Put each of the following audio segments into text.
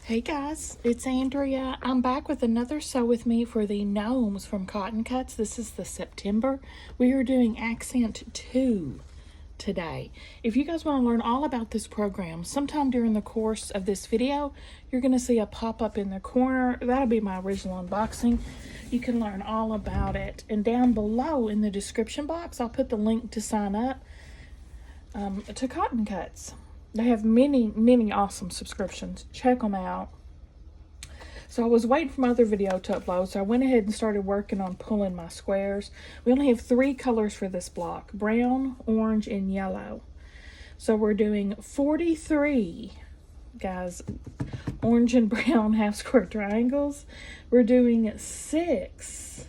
Hey guys, it's Andrea. I'm back with another Sew With Me for the Gnomes from Cotton Cuts. This is the September. We are doing Accent 2 today. If you guys want to learn all about this program, sometime during the course of this video, you're going to see a pop-up in the corner. That'll be my original unboxing. You can learn all about it. And down below in the description box, I'll put the link to sign up to Cotton Cuts. They have many awesome subscriptions. Check them out. So I was waiting for my other video to upload, so I went ahead and started working on pulling my squares. We only have 3 colors for this block: brown, orange, and yellow. So we're doing 43, guys, orange and brown half square triangles. We're doing 6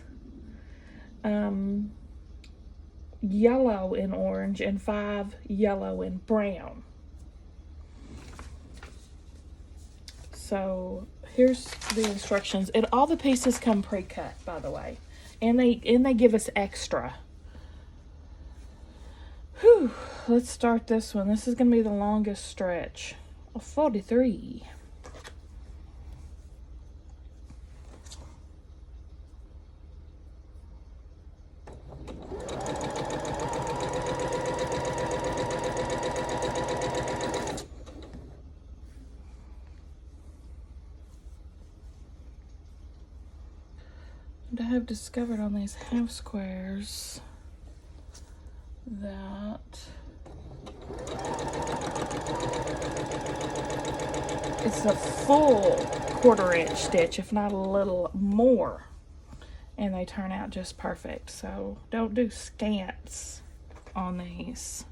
yellow and orange, and 5 yellow and brown. So here's the instructions. All the pieces come pre-cut, by the way, and they give us extra. Whew, let's start this one. This is going to be the longest stretch of 43. I have discovered on these half squares that it's a full 1/4 inch stitch, if not a little more, and they turn out just perfect. So don't do scants on these.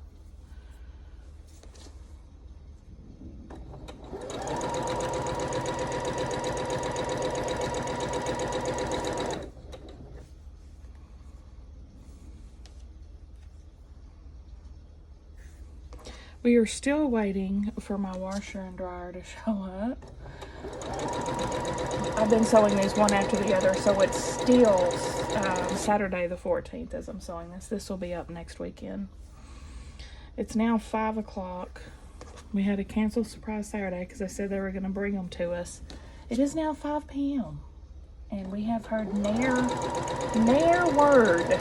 We are still waiting for my washer and dryer to show up. I've been sewing these one after the other, so it's still Saturday the 14th as I'm sewing this. This will be up next weekend. It's now 5 o'clock. We had a canceled surprise Saturday because they said they were going to bring them to us. It is now 5 p.m. and we have heard ne'er word.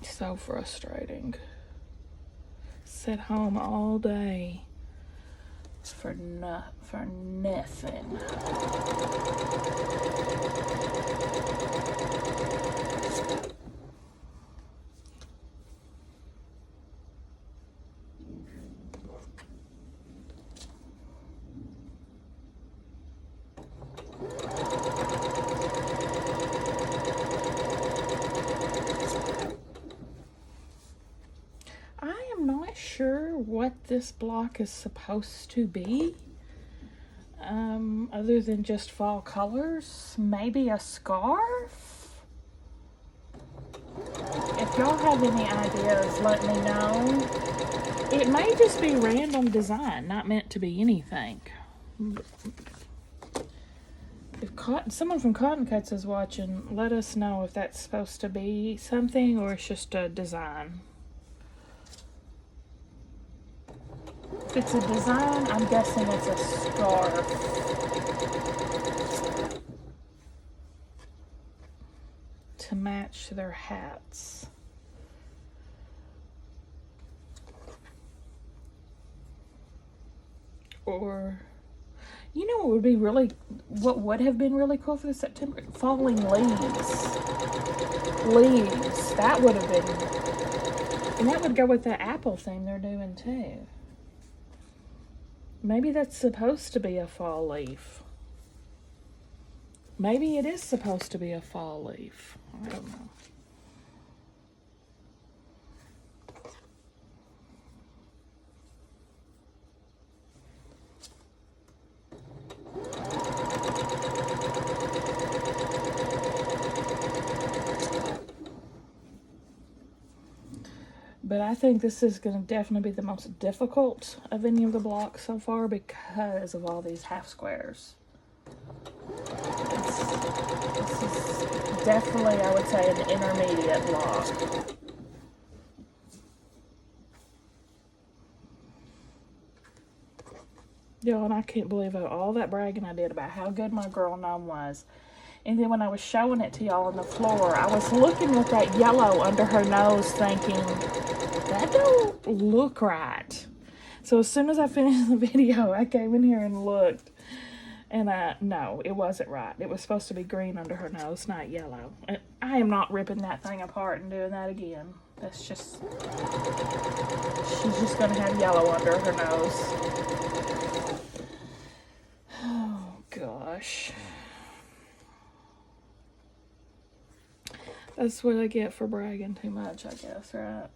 So frustrating. Sit home all day for nothing. Sure what this block is supposed to be, other than just fall colors. Maybe a scarf? If y'all have any ideas, let me know. It may just be random design, not meant to be anything. If someone from Cotton Cuts is watching, let us know if that's supposed to be something or it's just a design. If it's a design, I'm guessing it's a scarf. To match their hats. Or, you know what would have been really cool for the September? Falling leaves. Leaves. That would have been, and that would go with the apple theme they're doing too. Maybe that's supposed to be a fall leaf. Maybe it is supposed to be a fall leaf. I don't know. But I think this is going to definitely be the most difficult of any of the blocks so far because of all these half squares. This is definitely, I would say, an intermediate block. Yo, and I can't believe all that bragging I did about how good my girl gnome was. And then when I was showing it to y'all on the floor, I was looking at that yellow under her nose thinking, that don't look right. So as soon as I finished the video, I came in here and looked. And no, it wasn't right. It was supposed to be green under her nose, not yellow. And I am not ripping that thing apart and doing that again. That's just, she's just going to have yellow under her nose. Oh, gosh. That's what I get for bragging too much, I guess, right?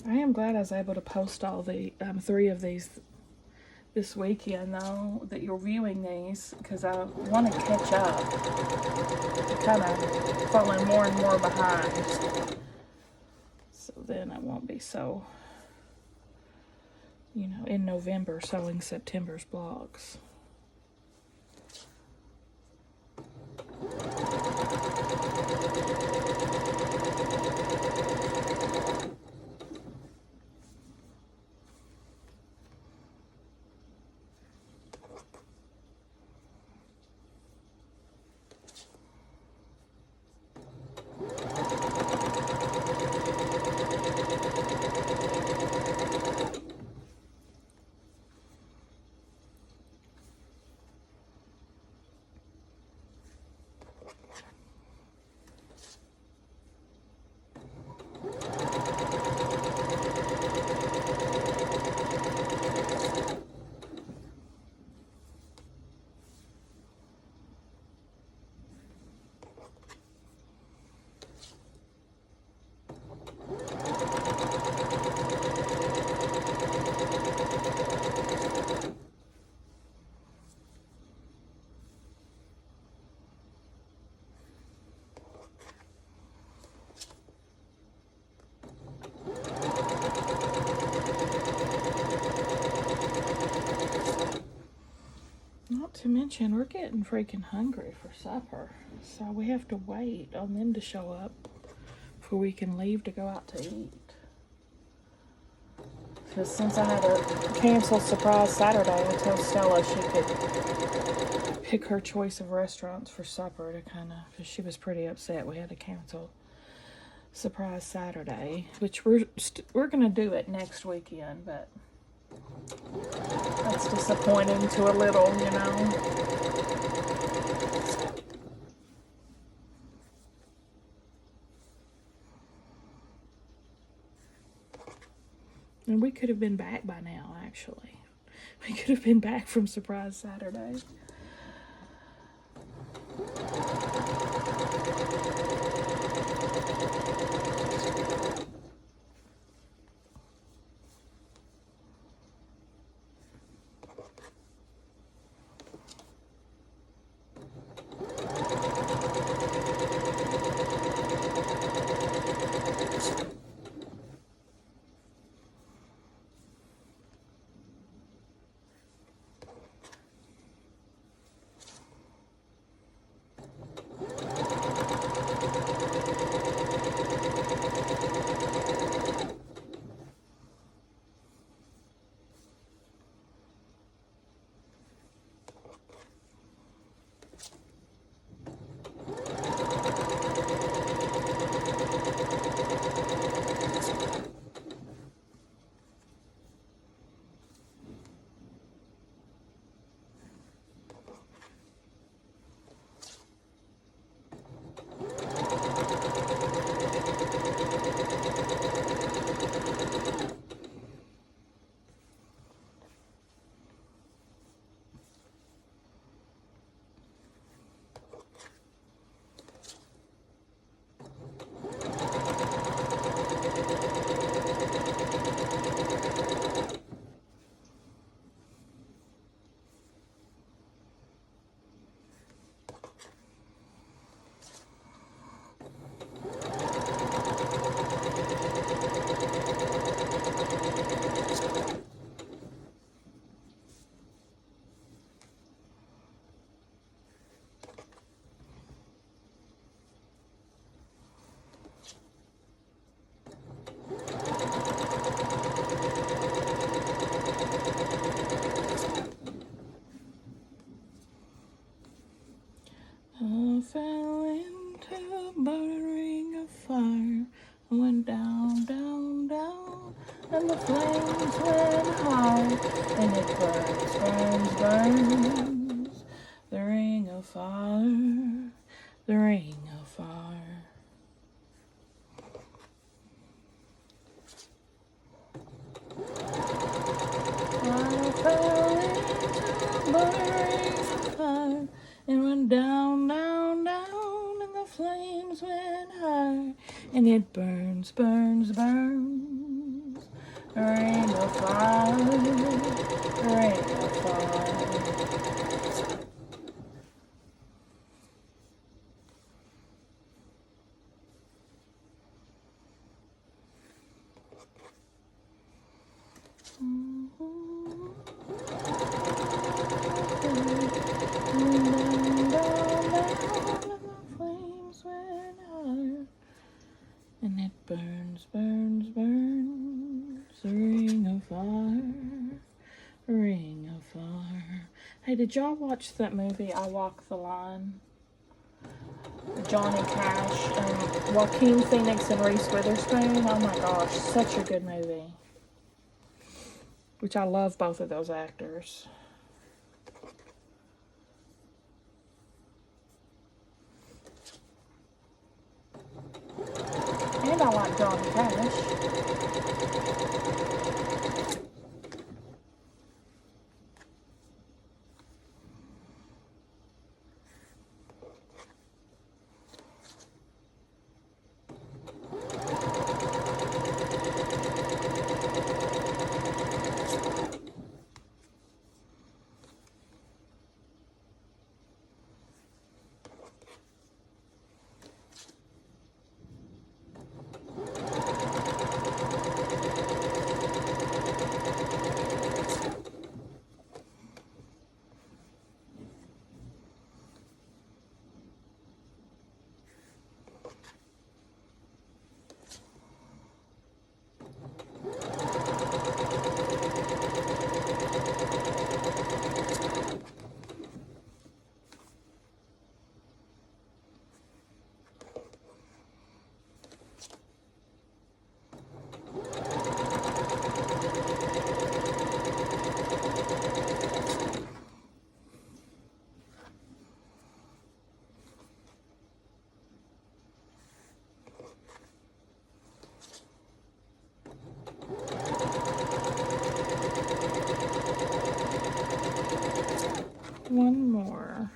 I am glad I was able to post all the 3 of these this weekend, though, that you're viewing these, because I want to catch up. I'm kind of falling more and more behind. So then I won't be so, you know, in November sewing September's blocks. Not to mention, we're getting freaking hungry for supper. So we have to wait on them to show up before we can leave to go out to eat. Because since I had to cancel Surprise Saturday, I told Stella she could pick her choice of restaurants for supper to kind of, because she was pretty upset we had to cancel Surprise Saturday, which we're going to do it next weekend, but that's disappointing to a little, you know. And we could have been back by now, actually. We could have been back from Surprise Saturday. and the flames went high, and it burns, burns, burns. The ring of fire, the ring of fire. I fell into the ring of fire, and went down, down, down, and the flames went high, and it burns, burns, burns. A ring of fire, a ring of fire. And it burns, burns, burns. A ring of fire, a ring of fire. Hey, did y'all watch that movie, I Walk the Line? Johnny Cash and Joaquin Phoenix and Reese Witherspoon. Oh my gosh, such a good movie. Which I love both of those actors. And I like Johnny Cash. One more.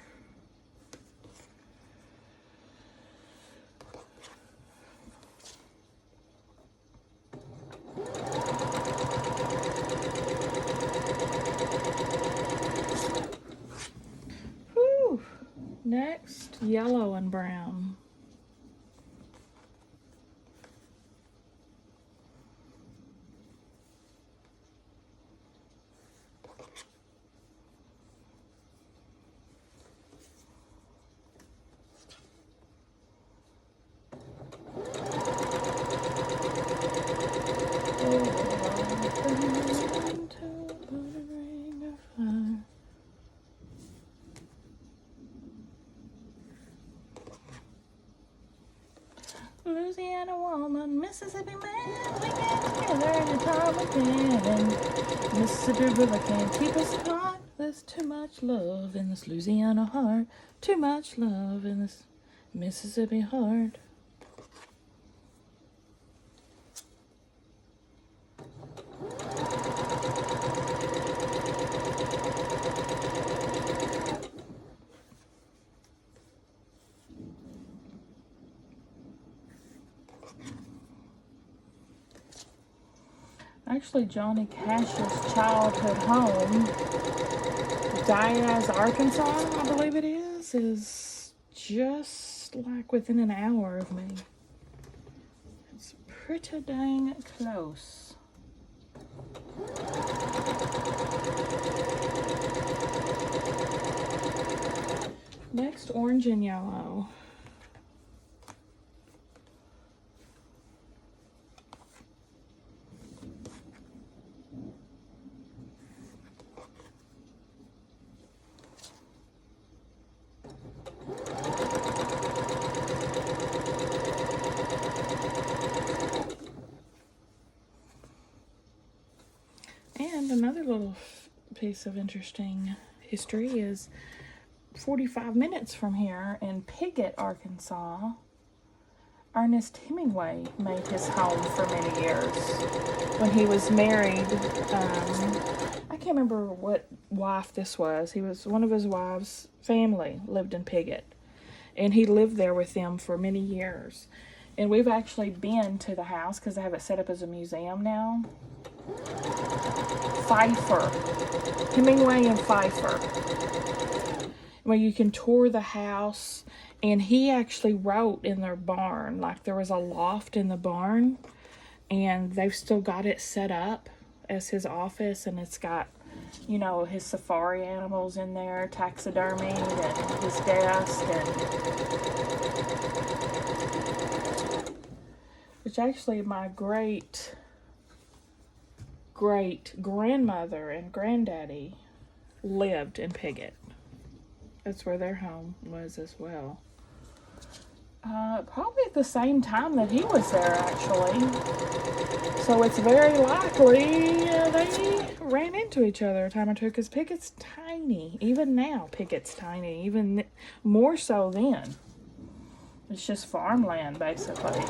Whew. Next, yellow and brown. Louisiana woman, Mississippi man, we get together anytime we can. Mississippi River can't keep us apart. There's too much love in this Louisiana heart. Too much love in this Mississippi heart. Actually, Johnny Cash's childhood home, Diaz, Arkansas, I believe it is just like within an hour of me. It's pretty dang close. Next, orange and yellow. And another little piece of interesting history is 45 minutes from here in Piggott, Arkansas, Ernest Hemingway made his home for many years. When he was married, I can't remember what wife this was. He was one of his wife's family lived in Piggott, and he lived there with them for many years. And we've actually been to the house because they have it set up as a museum now. Pfeiffer, Hemingway and Pfeiffer, where you can tour the house. And he actually wrote in their barn, like there was a loft in the barn, and they've still got it set up as his office, and it's got, you know, his safari animals in there, taxidermied, and his desk, and which actually my great grandmother and granddaddy lived in Piggott. That's where their home was as well. Probably at the same time that he was there, actually. So it's very likely they ran into each other a time or two, because Piggott's tiny. Even now, Piggott's tiny. Even more so then. It's just farmland, basically.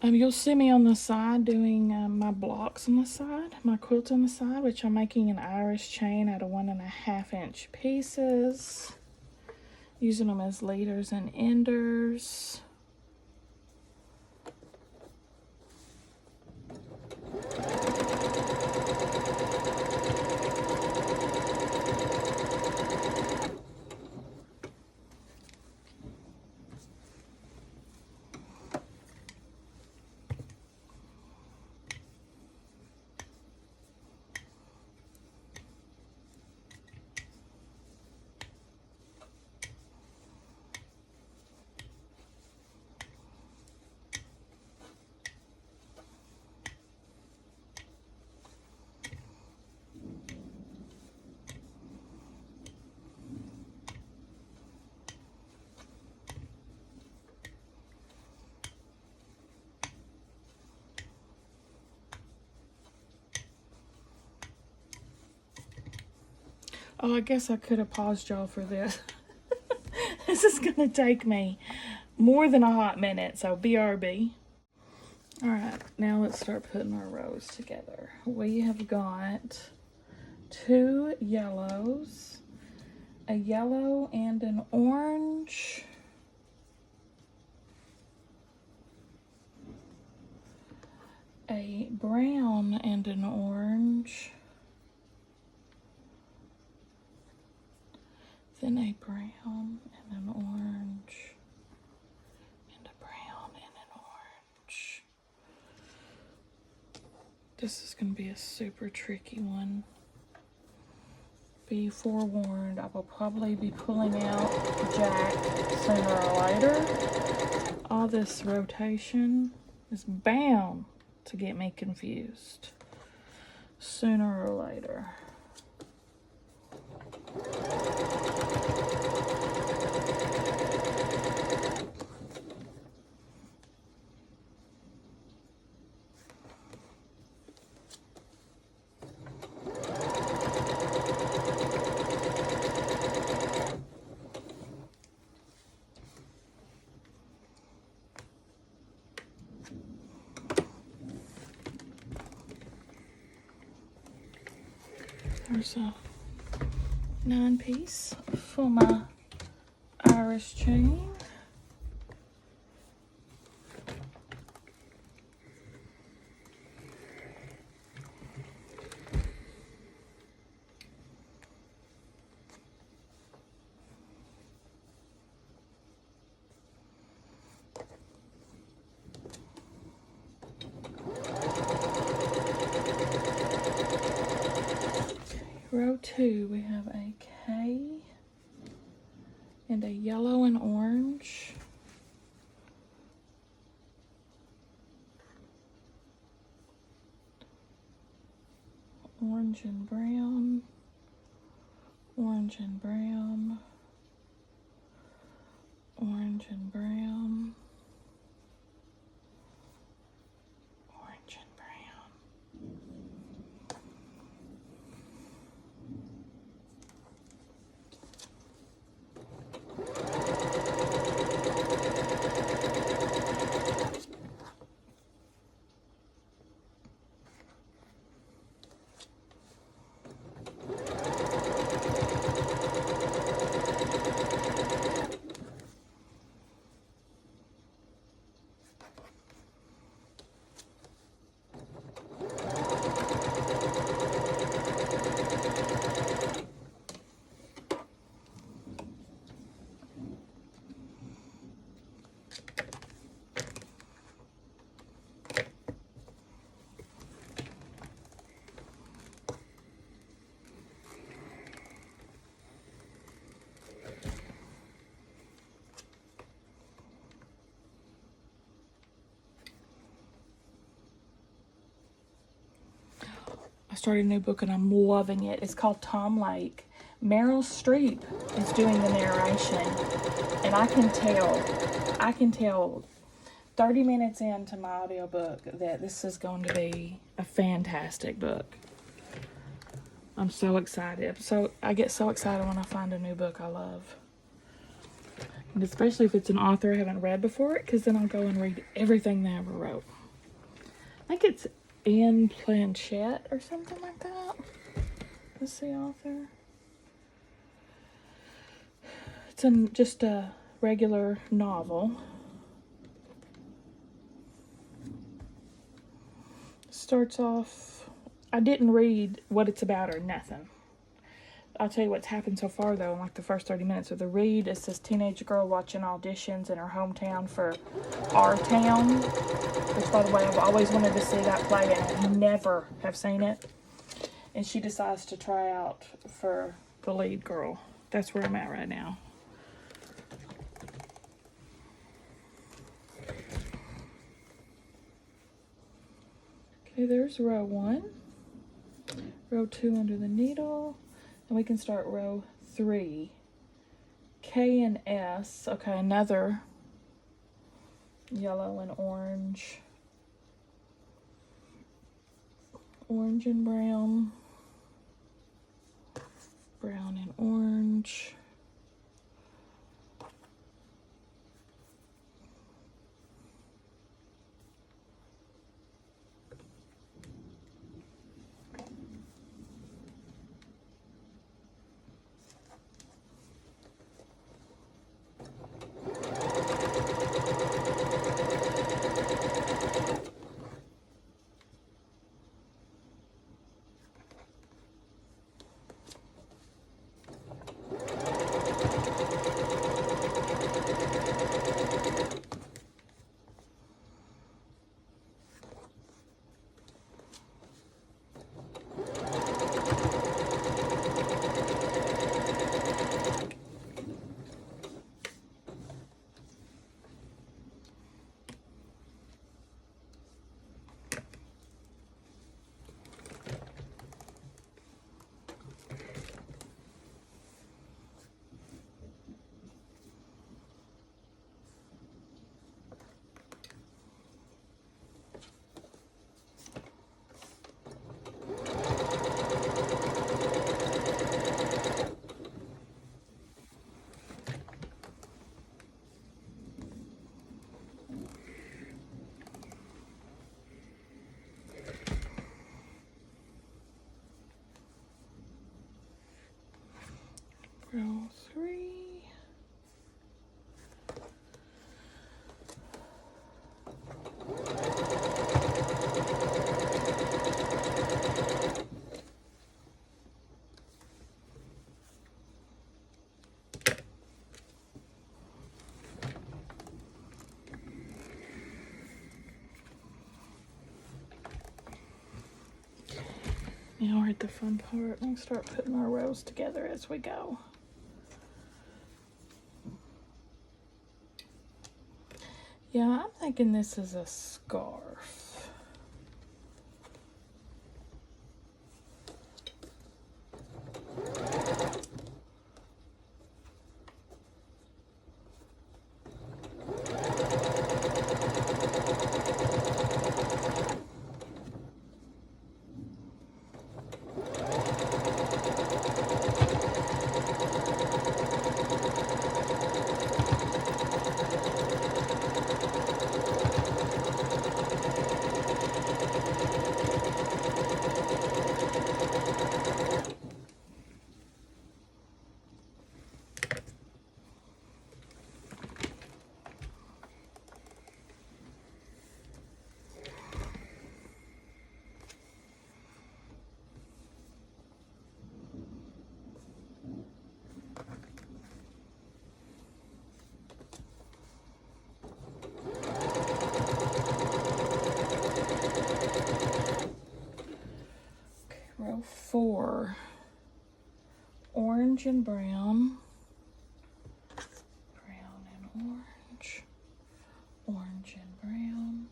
You'll see me on the side doing my blocks on the side, my quilts on the side, which I'm making an iris chain out of 1.5 inch pieces, using them as leaders and enders. Oh, I guess I could have paused y'all for this. This is going to take me more than a hot minute, so BRB. Alright, now let's start putting our rows together. We have got 2 yellows, a yellow and an orange, a brown and an orange, then a brown and an orange, and a brown and an orange. This is going to be a super tricky one. Be forewarned, I will probably be pulling out Jack sooner or later. All this rotation is bound to get me confused sooner or later. There's a 9-piece for my iris chain. Row 2, we have a K and a yellow and orange. Orange and brown, orange and brown, Orange and brown. Orange and brown. I started a new book and I'm loving it. It's called Tom Lake. Meryl Streep is doing the narration, and I can tell 30 minutes into my audiobook that this is going to be a fantastic book. I'm so excited. I get so excited when I find a new book I love. And especially if it's an author I haven't read before, because then I'll go and read everything they ever wrote. I think it's Anne Planchette or something like that. That's the author. It's just a regular novel. Starts off, I didn't read what it's about or nothing. I'll tell you what's happened so far though in like the first 30 minutes of the read. It's this teenage girl watching auditions in her hometown for Our Town, which by the way I've always wanted to see that play and I never have seen it. And she decides to try out for the lead girl. That's where I'm at right now. Okay, there's row 1. Row 2 under the needle. And we can start row 3. K and S. Okay, another yellow and orange. Orange and brown. Brown and orange. Row 3. Now we're at the fun part. Let's start putting our rows together as we go. Yeah, I'm thinking this is a scarf. 4 orange and brown, brown and orange, orange and brown,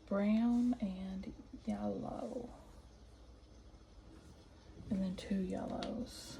brown and yellow, and then 2 yellows.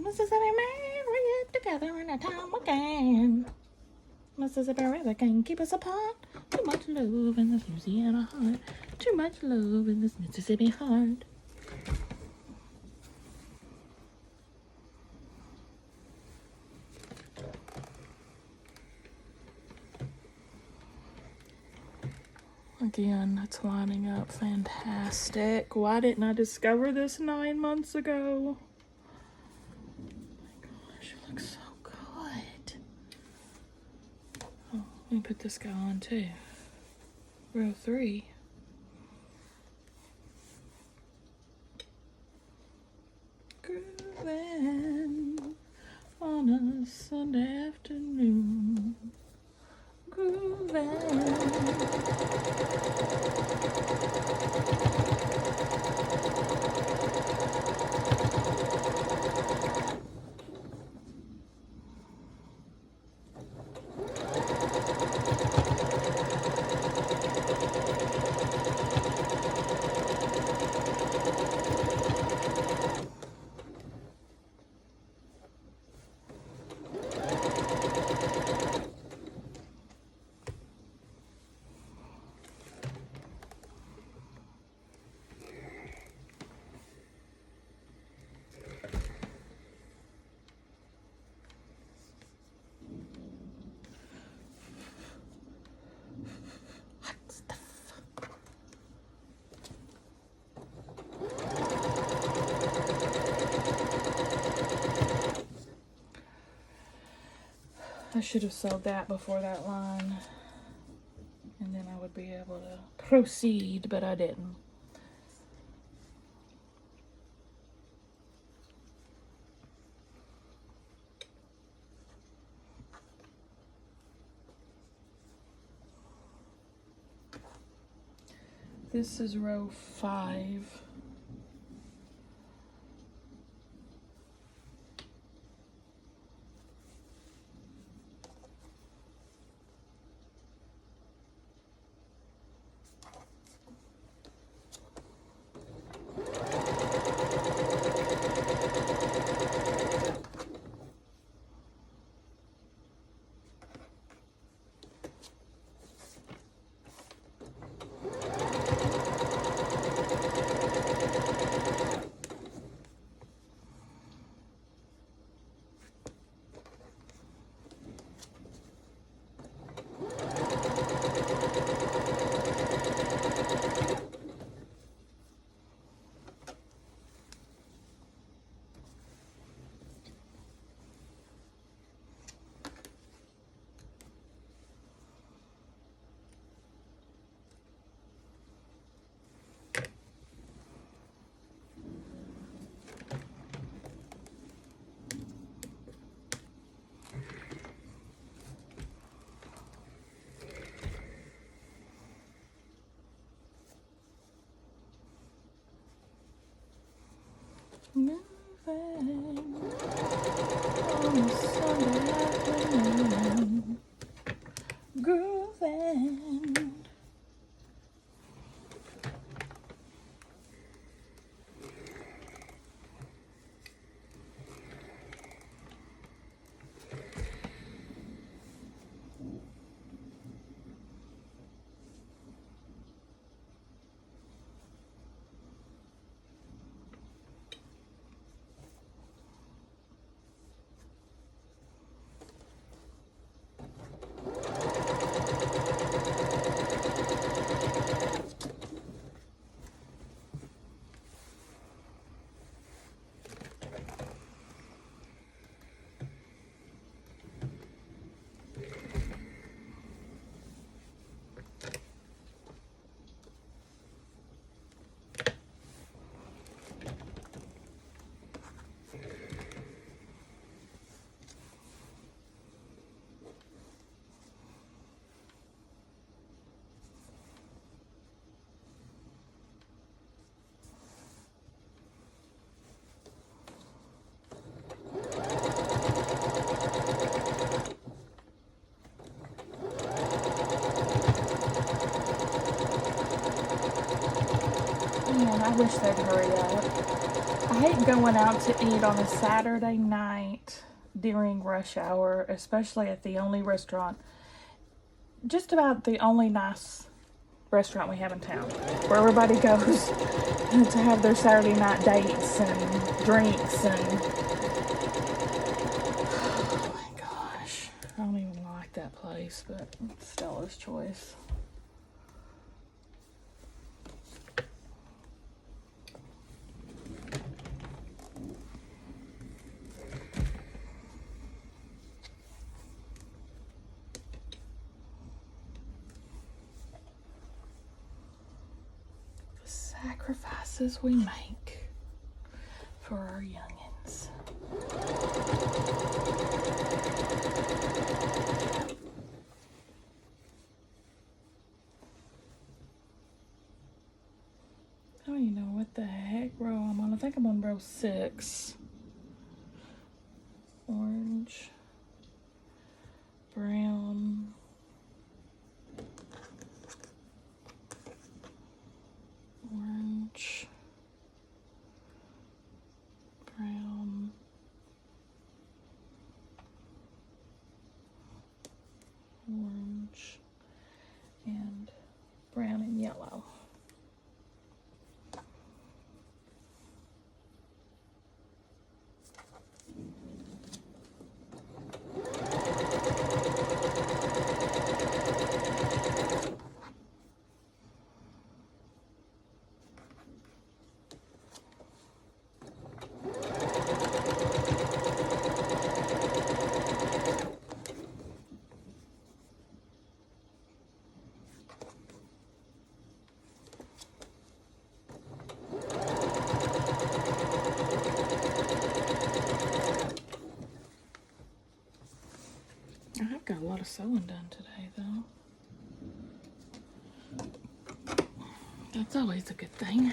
Mississippi man, we get together in a time again. Mississippi River can keep us apart. Too much love in this Louisiana heart. Too much love in this Mississippi heart. Again, it's lining up fantastic. Why didn't I discover this 9 months ago? Oh my gosh, it looks so good. Oh, let me put this guy on too. Row 3. Grooving on a Sunday afternoon. Grooving. I should have sewed that before that line, and then I would be able to proceed, but I didn't. This is row 5. Moving on a Sunday afternoon, grooving. Man, I wish they'd hurry up. I hate going out to eat on a Saturday night during rush hour, especially at the only restaurant, just about the only nice restaurant we have in town, where everybody goes to have their Saturday night dates and drinks and oh my gosh, I don't even like that place, but it's Stella's choice. Sacrifices we make for our youngins. I don't even know what the heck row I'm on. I think I'm on row 6. Orange, brown, orange, brown, orange, and brown and yellow. I've got a lot of sewing done today, though. That's always a good thing.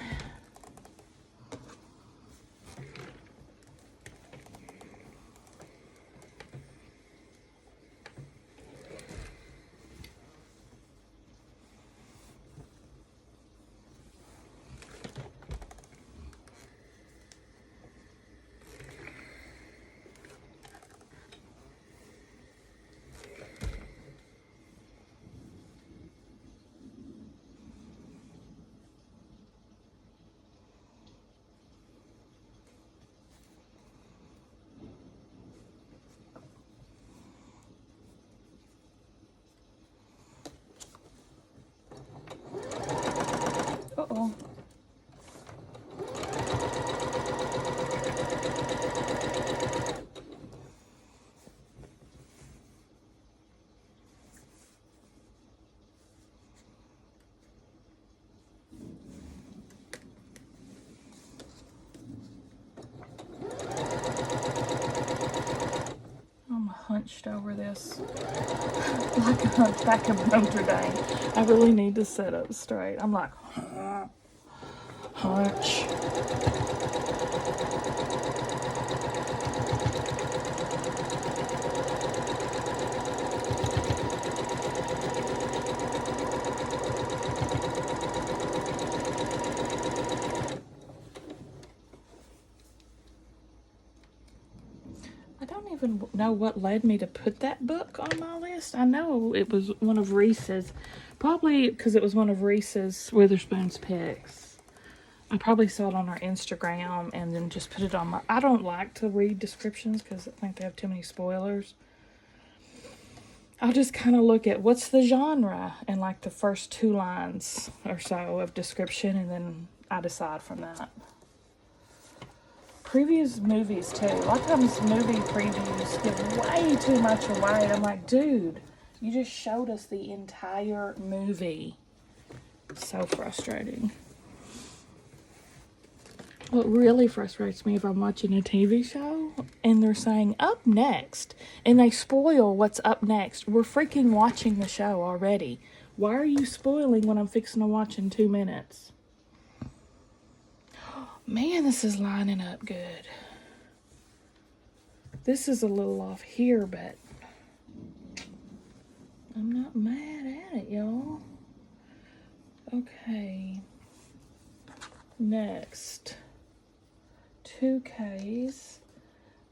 Uh-oh. I'm hunched over this like a hunchback of Notre Dame. I really need to sit up straight. I'm like, hunch. I don't even know what led me to put that book on my list. I know it was one of Reese's, probably because it was one of Reese's Witherspoon's picks. I probably saw it on our Instagram and then just put it on my... I don't like to read descriptions because I think they have too many spoilers. I'll just kind of look at what's the genre and like the first 2 lines or so of description, and then I decide from that. Previews movies too. A lot of times movie previews give way too much away. I'm like, dude, you just showed us the entire movie. So frustrating. What really frustrates me if I'm watching a TV show and they're saying up next and they spoil what's up next. We're freaking watching the show already. Why are you spoiling what I'm fixing to watch in 2 minutes? Man, this is lining up good. This is a little off here, but I'm not mad at it, y'all. Okay. Next, 2 Ks,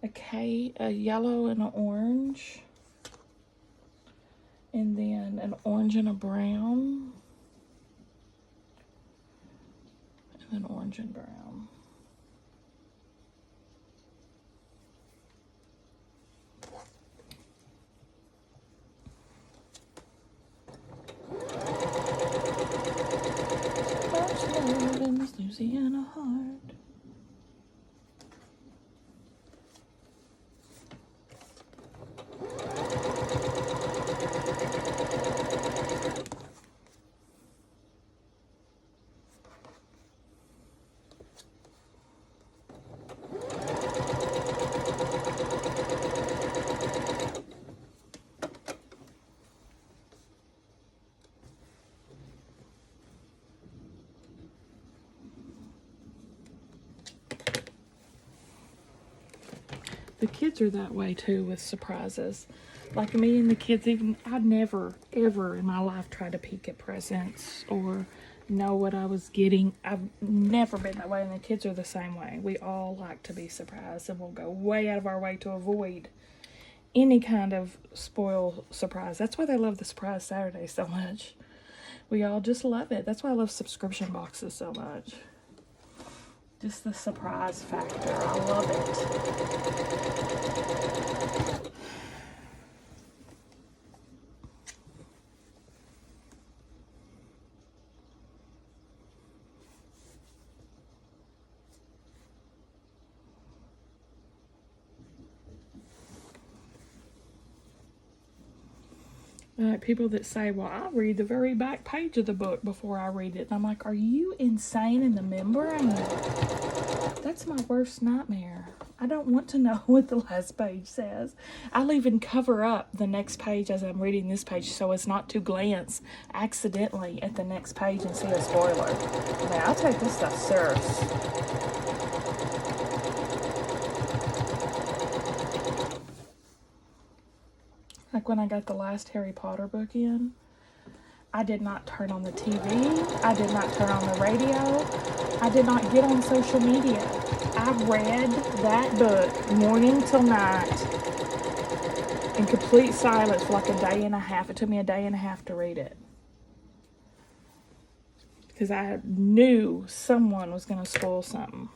a yellow and an orange, and then an orange and a brown, and then orange and brown. In this Louisiana heart. The kids are that way too with surprises. Like me and the kids, even I'd never, ever in my life try to peek at presents or know what I was getting. I've never been that way, and the kids are the same way. We all like to be surprised, and we'll go way out of our way to avoid any kind of spoil surprise. That's why they love the Surprise Saturday so much. We all just love it. That's why I love subscription boxes so much. Just the surprise factor. I love it. People that say, well, I read the very back page of the book before I read it. And I'm like, are you insane in the membrane? That's my worst nightmare. I don't want to know what the last page says. I'll even cover up the next page as I'm reading this page so as not to glance accidentally at the next page and see a spoiler. I mean, I'll take this stuff serious. Like when I got the last Harry Potter book in, I did not turn on the TV. I did not turn on the radio. I did not get on social media. I read that book morning till night in complete silence for like a day and a half. It took me a day and a half to read it. Because I knew someone was going to spoil something.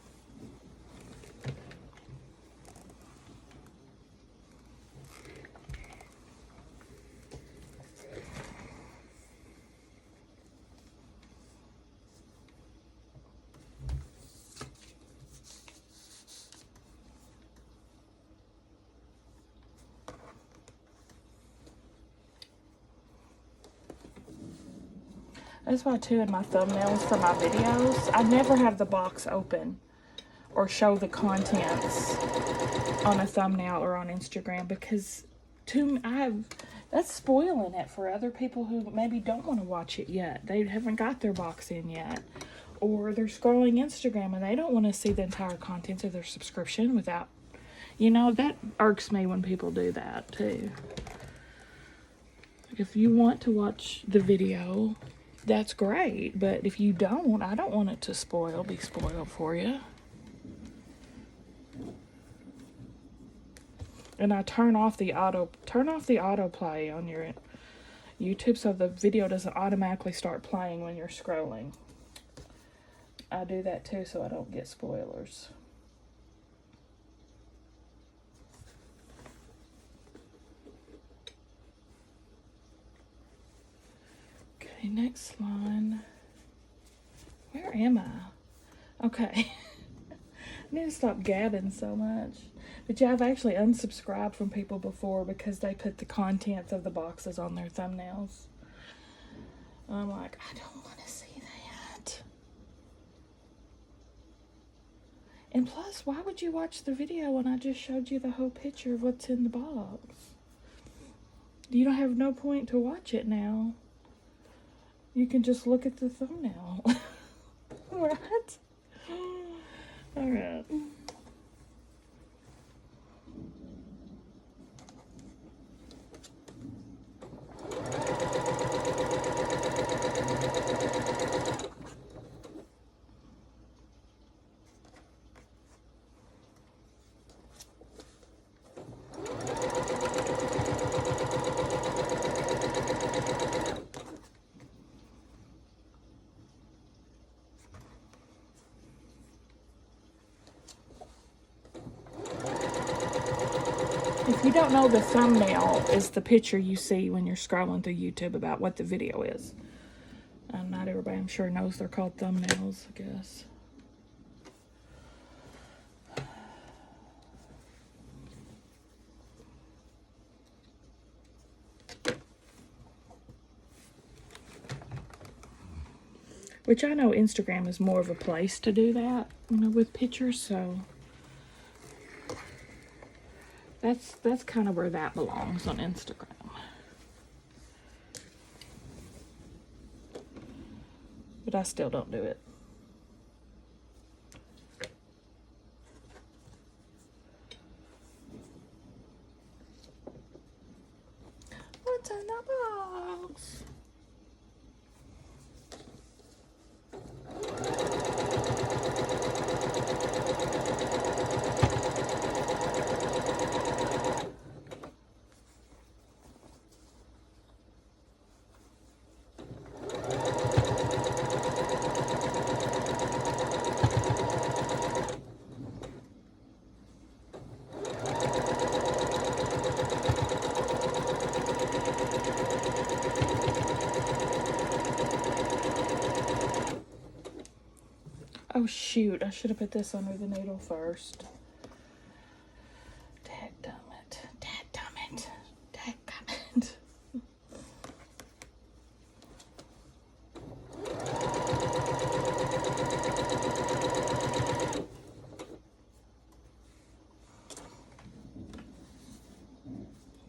That's why, too, in my thumbnails for my videos, I never have the box open or show the contents on a thumbnail or on Instagram because that's spoiling it for other people who maybe don't want to watch it yet. They haven't got their box in yet. Or they're scrolling Instagram and they don't want to see the entire contents of their subscription without, that irks me when people do that, too. If you want to watch the video, that's great, but if you don't, I don't want it to be spoiled for you. And I turn off the autoplay on your YouTube so the video doesn't automatically start playing when you're scrolling. I do that too so I don't get spoilers. Okay, next line. Where am I? Okay. I need to stop gabbing so much. But yeah, I've actually unsubscribed from people before because they put the contents of the boxes on their thumbnails. I'm like, I don't want to see that. And plus, why would you watch the video when I just showed you the whole picture of what's in the box? You don't have no point to watch it now. You can just look at the thumbnail. What? All right. if you don't know, the thumbnail is the picture you see when you're scrolling through YouTube about what the video is. Not everybody, I'm sure, knows they're called thumbnails, I guess. Which I know Instagram is more of a place to do that, you know, with pictures, so that's kind of where that belongs, on Instagram. But I still don't do it. What's in the box? Oh shoot, I should have put this under the needle first. Dadgummit. Dadgummit. Dadgummit.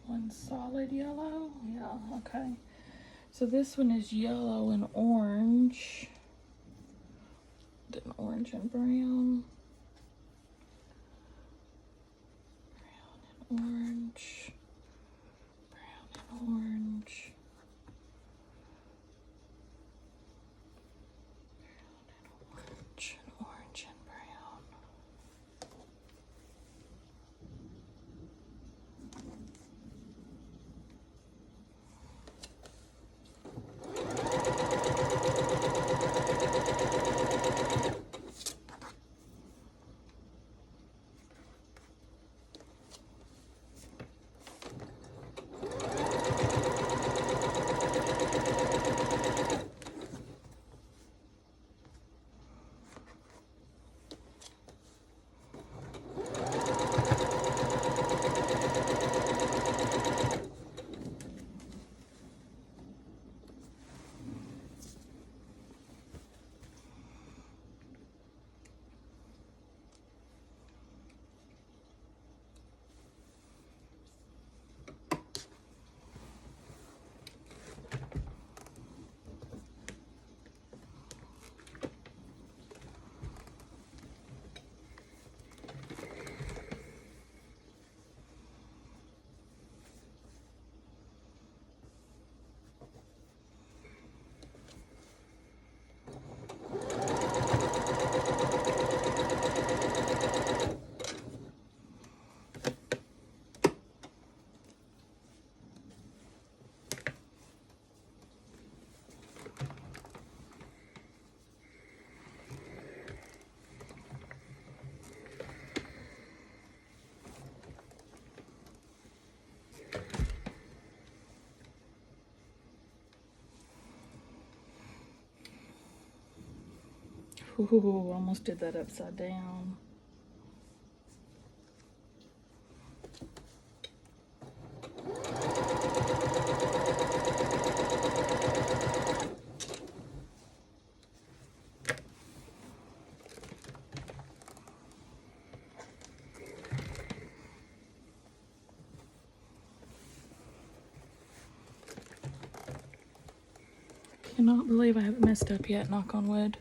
One solid yellow? Yeah, okay. So this one is yellow and orange. Then orange and brown. Brown and orange. Brown and orange. Brown and orange and orange and brown. Ooh, almost did that upside down. Cannot believe I haven't messed up yet, knock on wood.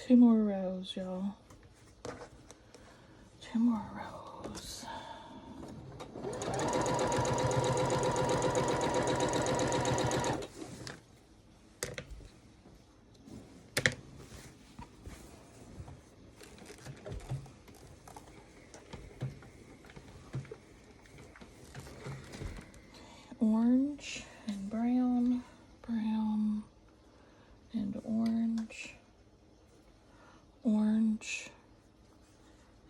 2 more rows, y'all. 2 more rows. Orange and brown, brown and orange, orange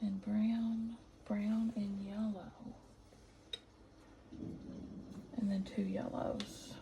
and brown, brown and yellow, and then 2 yellows.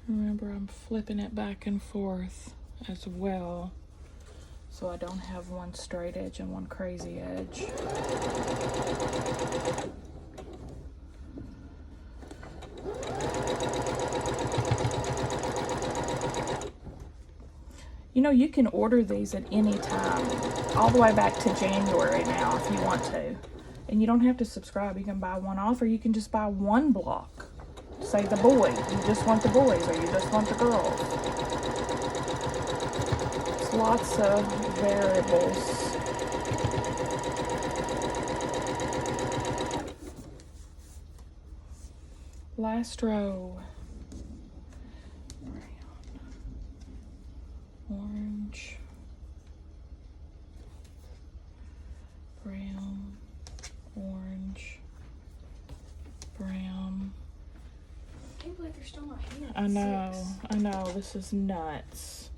Remember, I'm flipping it back and forth as well, so I don't have one straight edge and one crazy edge. You know, you can order these at any time, all the way back to January now if you want to. And you don't have to subscribe. You can buy one off, or you can just buy one block. Say the boy, you just want the boys, or you just want the girls. It's lots of variables. Last row. Orange, brown, orange, brown. I can't believe they're still not here. I know, this is nuts.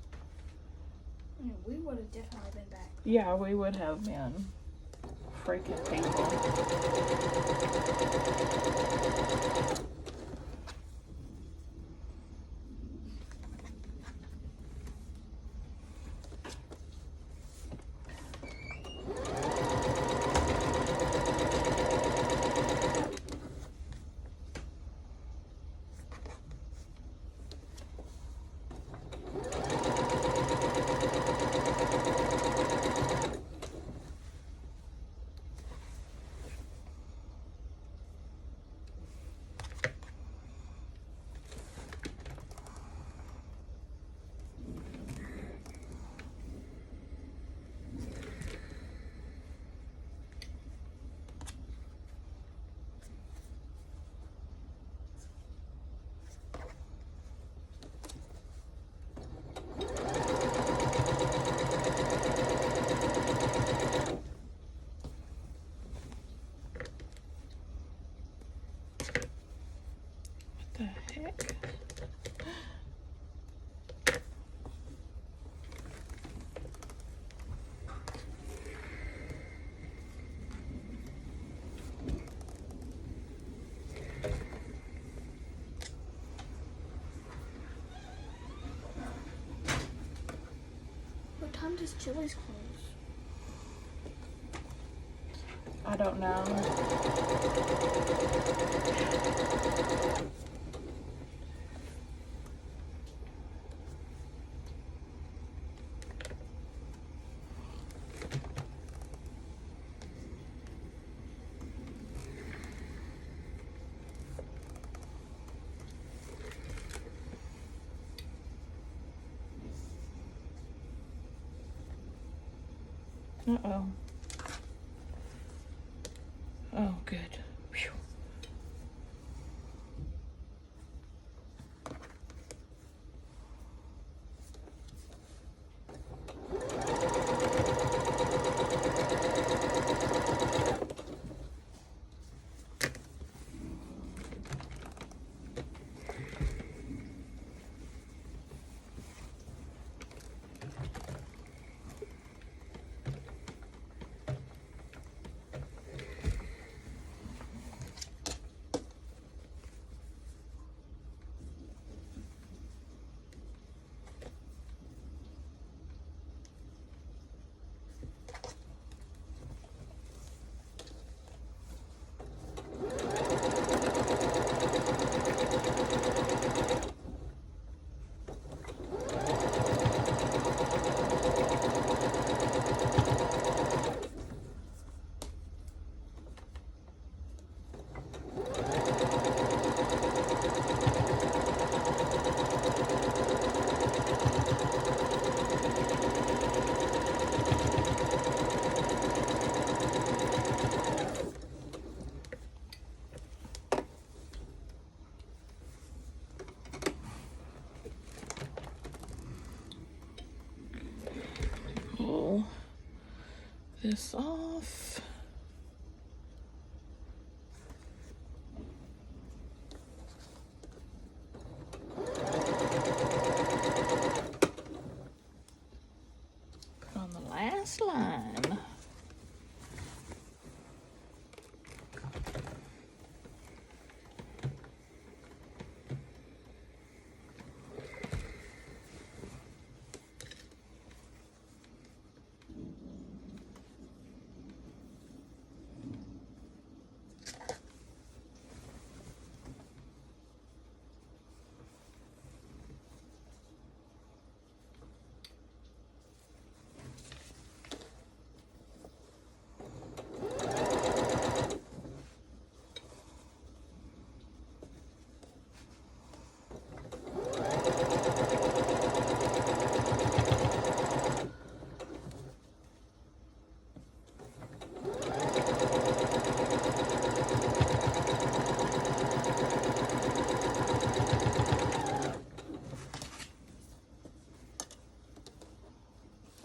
I mean, we would have definitely been back. Yeah, we would have been. Freaking people. The heck? What time does Chili's close? I don't know. Uh-oh. Oh, good. Phew. Pull this off. Put on the last line.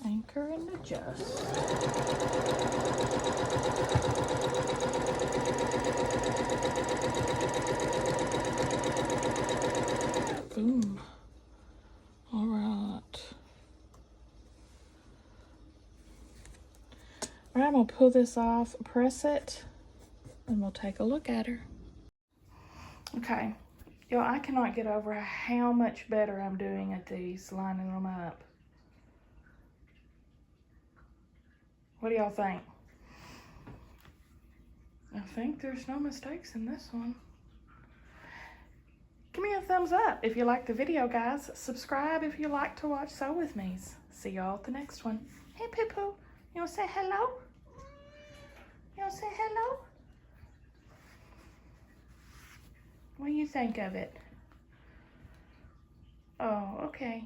Anchor and adjust. Boom. All right. All right, I'm gonna pull this off, press it, and we'll take a look at her. Okay, yo, I cannot get over how much better I'm doing at these, lining them up. What do y'all think? I think there's no mistakes in this one. Give me a thumbs up if you like the video, guys. Subscribe if you like to watch Sew With Me's. See y'all at the next one. Hey, Poo-Poo, you wanna say hello? You wanna say hello? What do you think of it? Oh, okay.